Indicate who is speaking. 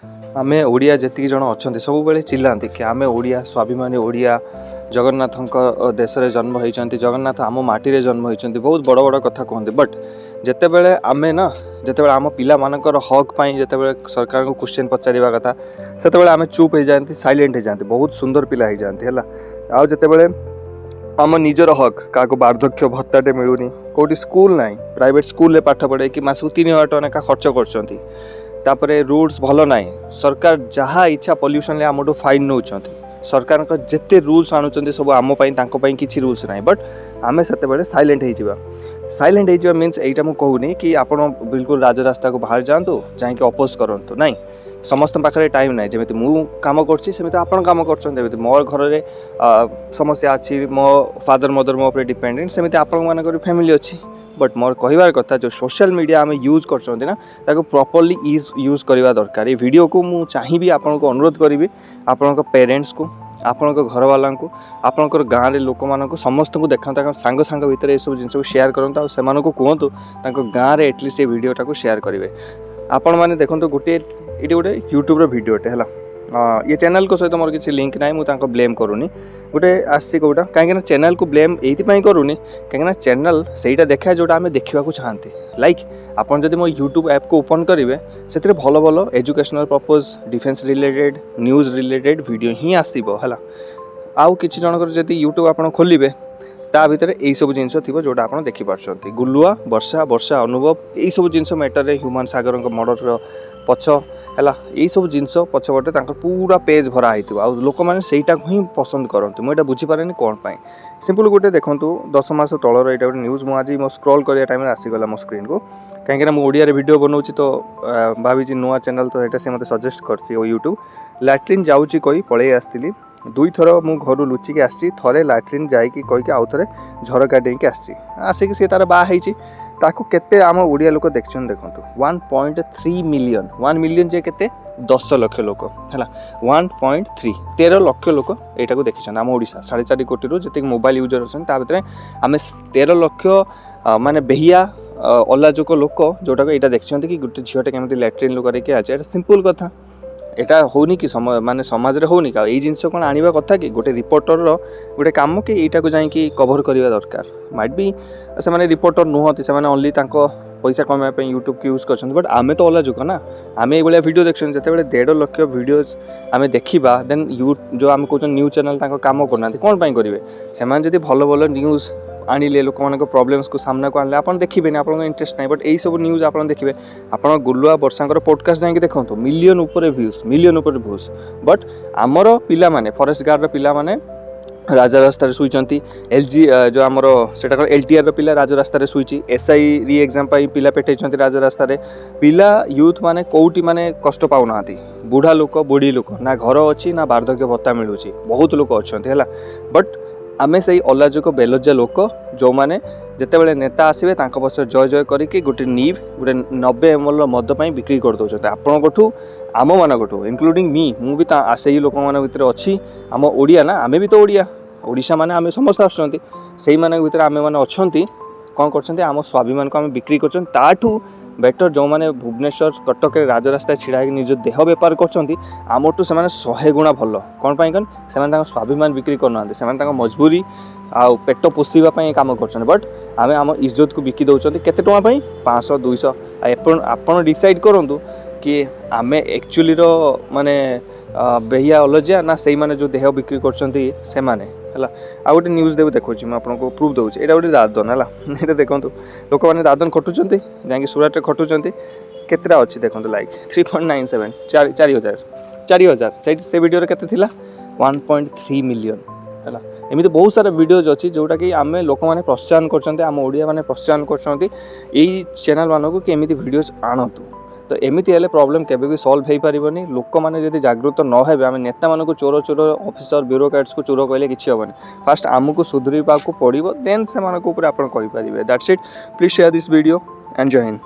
Speaker 1: आमे ओडिया जेतिक जन अच्छा सब बेले चिल्लाती कि आमे ओडिया स्वाभिमानी ओडिया जगन्नाथ देश में जन्म होती जगन्नाथ आम माटी जन्म होती बहुत बड़ बड़ कथा कहते बट जिते बड़े आमे ना जिते आम पिला मानकर हक पाई जिते सरकार को क्वेश्चन पचारिबा कथा से आम चुप हो जाती साइलेंट हो जाती बहुत सुंदर पिला हो जाती है आउ जिते बड़े आम निजर हक क्या वार्धक्य भत्ताटे मिलूनी कौटी स्कूल ना प्राइवेट स्कूल में पाठ पढ़े कि मासक 3000 टଙ୍କା खर्च कर रूल्स भल ना सरकार जहाँ इच्छा पॉल्यूशन आमठू फाइन नौ सरकार जिते रूल्स आणुचंती सब आम किसी रूल्स ना बट आमे से साइलेंट हो मीन्स एटा मु कहूनी कि आपण बिल्कुल राजरास्ता को बाहर जातु जाकि अपोज करूँ ना समस्त पाखे टाइम ना जमी मु काम करमी आपण काम कर मो घर में समस्या अच्छी मो फादर मदर मो पर डिपेंडेंट सेमती आपण मान फैमिली अच्छी बट मोर कहबार कथा जो सोशल मीडिया आम यूज कर प्रॉपर्ली यूज करवा दरकार ये वीडियो को मु चाहिए आपन को अनुरोध करी आपण पेरेंट्स को आपण घर वाला को आपण गाँव लोक मान समस्त को देखा सांग सांग भितर ये सब जिन शेयर करूँ से कहतु गाँव में एटलिस्ट ये वीडियोटा को शेयर करेंगे आपण मैंने देखो गोटे ये गोटे यूट्यूब वीडियोटे है ये चैनल को सहित मोर किसी लिंक ना मुझे ब्लेम करूनी गोटे आसी कौटा कहीं चैनल को ब्लेम ये करूनी कहीं चैनल से देखा जोटा आम देखा चाहते लाइक आपन जदि मो यूट्यूब ऐप को ओपन करेंगे से भल भल educational purpose defence related news related video ही आसो है आउ कि जनकर जदि यूट्यूब आप खोलेंगे ता भितर यही सब जिन थी जोटा आप देखिपार्टी गुलुआ वर्षा वर्षा अनुभव यही सब जिन मैटर ह्यूमान सागर मर्डर पछ है यही सब जिन पछपटे पूरा पेज भरा होता लोक मैंने सहीटा ही पसंद करते मुझे बुझीपारे कौन पाई सिंपल गोटे देखूँ 10 मास तलर यहाँ गोटे न्यूज मुझे मो स्क्रॉल करिया टाइम आसीगला मो स्क्रीन को कहीं ओडिया वीडियो बनाऊँ तो भावी नुआ चैनल तो यहाँ से मत सजेस्ट कर यूट्यूब लैट्रिन जाऊँगी कही पलि आसती 2 थर मु घर लुचिकी आसी थे लैट्रिन जाकि कहीकि आउ थे झरका डेईकी आसिक सी तार बाहर ताको केते आम ओडिया लोक देखछन देखंतु 1.3 मिलियन 1 मिलियन जे केते 10 लाख लोक है 1.3 13 लाख लोक एटा को देखिछन आम ओडिशा 4.5 कोटी रु जति मोबाइल यूजर अछन ता भितरे आमे 13 लाख माने बेहिया अलाजुक लोक जोटा को एटा देखछन कि गुटे झियोटे केमति लैट्रिन लो करे के आचे एटा सिंपल कथा एटा होनी कि माने समाज रे होनी का जिनस कौन आनिबा कथा कि गोटे रिपोर्टर गोटे काम कि एटा को जाई कभर करवा दरकार माइट बी से माने रिपोर्टर नुहति से माने ओनली तांको पैसा कमाया यूट्यूब को यूज कर बट आमे तो अलग जुग ना आमे ये वीडियो देखछन जते बेले 1.5 लाख वीडियोज आमे देखिबा देन यू जो आमे कहछन न्यूज चैनल तांको काम करना कोन पई करिवे से माने जदी भलो भलो न्यूज आनिले लोक मान प्रॉब्लम्स को सामना को आनले आपन देखिबे आपन इंटरेस्ट नहीं बट यही सब न्यूज आपन देखिबे आपन गुलुआ वर्षांकर पॉडकास्ट जाई देखंतु मिलियन ऊपर व्यूज बट आमर पिला माने फॉरेस्ट गार्ड पिला माने राजा रास्तार शुईचंती एलजी जो आमर सेटा एलटीआर रो पिला राजा रास्तार शुईची एसआई री एग्जाम पाई पिला पेटेचंती राजा रास्तार पिला यूथ माने कोउटी माने कष्ट पाउ नांती बुढ़ा लोक बुढ़ी लोक ना घर अच्छी ना वार्धक्य भत्ता मिलूची बहुत लोक अच्छे है बट आमे से अलाजुक बेलज्जा लोक जो मैंने जिते बड़े नेता आसवे पक्ष जय जय करके गोटे नीव गोटे 90 ml मद बिक्री कर दौरान आपठू आम मानकठू इंक्लूडिंग मी मु भी से लोक मान भर अच्छी आम ओडिया ना आमे भी तो ओडिया ओडिशा माने आमे समस्त आसुचंती सेही माने भीतर आमे माने अछंती कौन करछंती आम स्वाभिमान को आमे बिक्री करछन ताठू बेटर जो माने भुवनेश्वर कटक राजरास्ता छिड़ा निज देह बेपार करछंती आमठू से 100 गुणा भल कौन पाई कन से स्वाभिमान बिक्री करना से मजबूरी आ पेट पोषिबा पई काम करछन बट आमे आम इज्जत को बिकी दउछंती केते टका पई 500 200 आपण डिसाइड करंतु कि आमे एक्चुअली रो माने बेहिया अलजिया ना से माने जो देह बिक्री करछंती से माने है आ गोटे न्यूज देव देखो मैं आपको प्रूफ दूसरी यहाँ गोटे दादन है ये देखो लोक मैंने दादन खटुंट जैक सूरत में खटुंट केतटा अच्छी देखो लाइक 3.97 4,000 से वीडियो केते थिला 1.3 मिलियन है एमती बहुत सारा वीडियोज अच्छी जोटा कि आम लोक मैंने प्रोत्साहन कर आम ओडिया मैंने प्रोत्साहन कर चैनल मानक कि एमती वीडियोज आणतु तो एमती हेल्ले प्रोब्लेम केबे भी सॉल्व हो पारिबनी लोक मैंने जब जागृत न हेबे आम नेता मानक चोर चोर ऑफिसर ब्यूरोक्रेट्स को चोर कहले किसी हेनी फास्ट आमको सुधरवा पड़ो देन से आप कहीपर that's it please share this video and जय हिंद।